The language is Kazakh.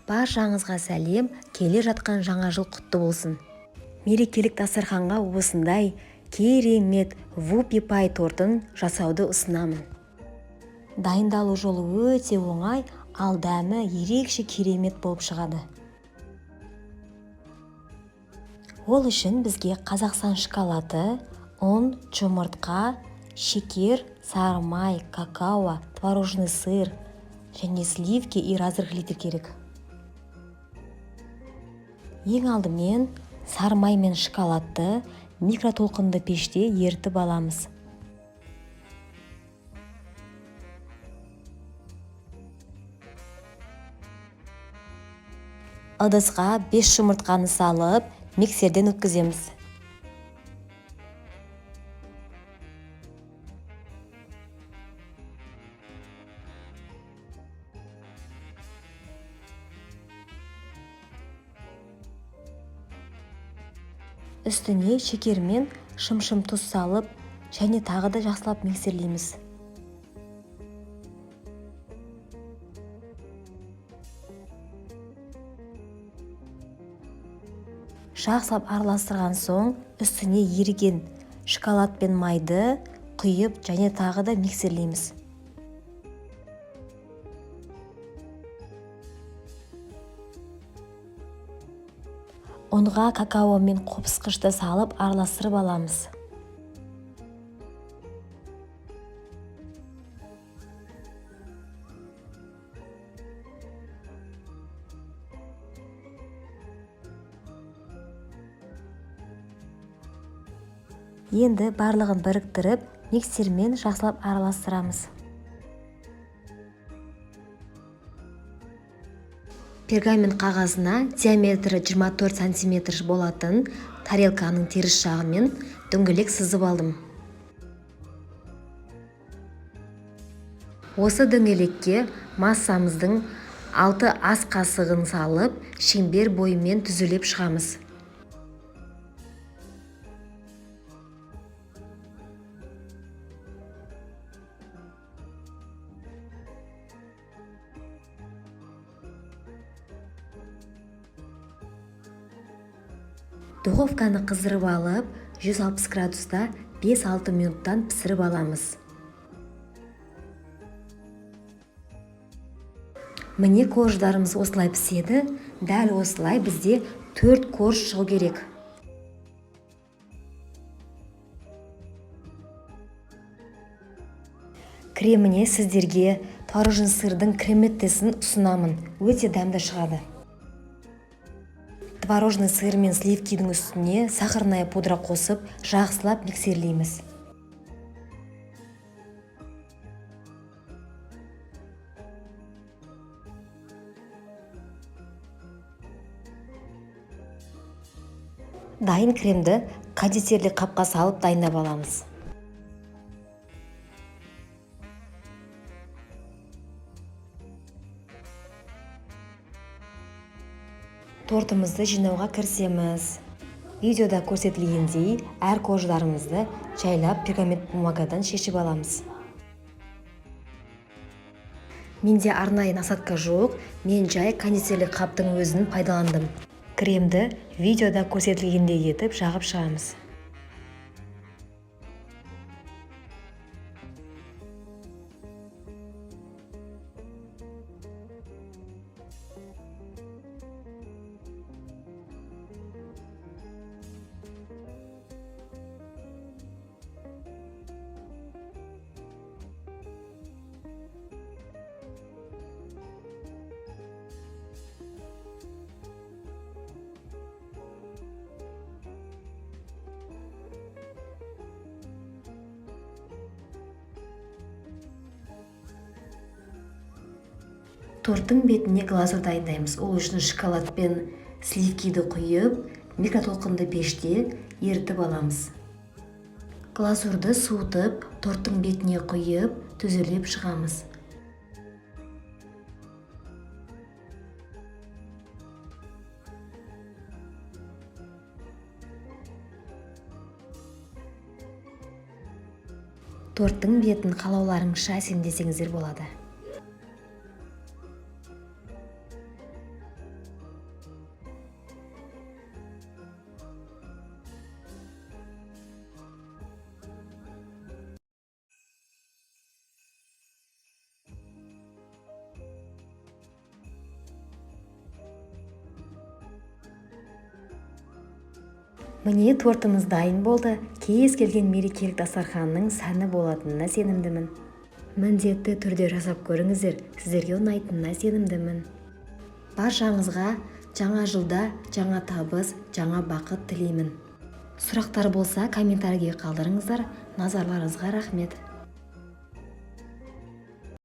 Баршаңызға сәлем, келе жатқан жаңа жыл құтты болсын. Мерекелік дастарханға осындай керемет вупи пай тортын жасауды ұсынамын. Дайындалу жолы өте оңай, ал дәмі ерекше керемет болып шығады. Ол үшін бізге Қазақстан шоколады, ұн, жұмыртқа, шекер, сары май, какао, творожный сыр және сливки и разрыхлитель керек. Ең алдымен сары май мен шоколадты микротолқынды пеште ерітіп аламыз. Ыдысқа 5 жұмыртқаны салып, миксерден өткіземіз. Үстіне шекер мен шым-шым тұз салып, және тағы да жақсылап миксерлейміз. Жақсылап араластырған соң, үстіне еріген шоколад пен майды құйып, және тағы да миксерлейміз. Ұнға какао мен қопсқышты салып араластырып аламыз. Енді барлығын біріктіріп, миксермен жақсылап араластырамыз. Пергамент қағазына диаметрі 24 см болатын тарелканың теріс жағымен дөңгелек сызып алдым. Осы дөңгелекке массамыздың 6 ас қасығын салып, шеңбер бойымен түзілеп шығамыз. Духовканы қыздырып алып, 160 градуста 5-6 минуттан пісіріп аламыз. Міне корждарымыз осылай піседі. Дәл осылай бізде 4 корж шығу керек. Креміне сіздерге творожный сырдың креметтесін ұсынамын. Өте дәмді шығады. Творожный сыр мен сливкидің үстіне сахарная пудра қосып, жақсылап миксерлейміз. Дайын кремді кондитерлік қапқа салып дайындап аламыз. Тортымызды жинауға кірісеміз. Видеода көрсетілгендей, әр корждарымызды жайлап пергамент бумагадан шешіп аламыз. Менде арнайы насадка жоқ, мен жай кондитерлік қаптың өзін пайдаландым. Кремді видеода көрсетілгендей етіп жағып шығамыз. Торттың бетіне глазур дайындаймыз. Ол үшін шоколад пен сливкиді құйып, микротолқынды пеште ерітіп аламыз. Глазурды суытып, торттың бетіне құйып, түзелеп шығамыз. Торттың бетін қалауларыңызша әсемдесеңіздер болады. Міне тортымыз дайын болды. Кез келген мерекелік дастарханның сәні болатынына сенімдімін. Міндетті түрде жасап көріңіздер, сіздерге ұнайтынына сенімдімін. Баршаңызға жаңа жылда жаңа табыс, жаңа бақыт тілеймін. Сұрақтар болса комментарийге қалдырыңыздар. Назарларыңызға рахмет.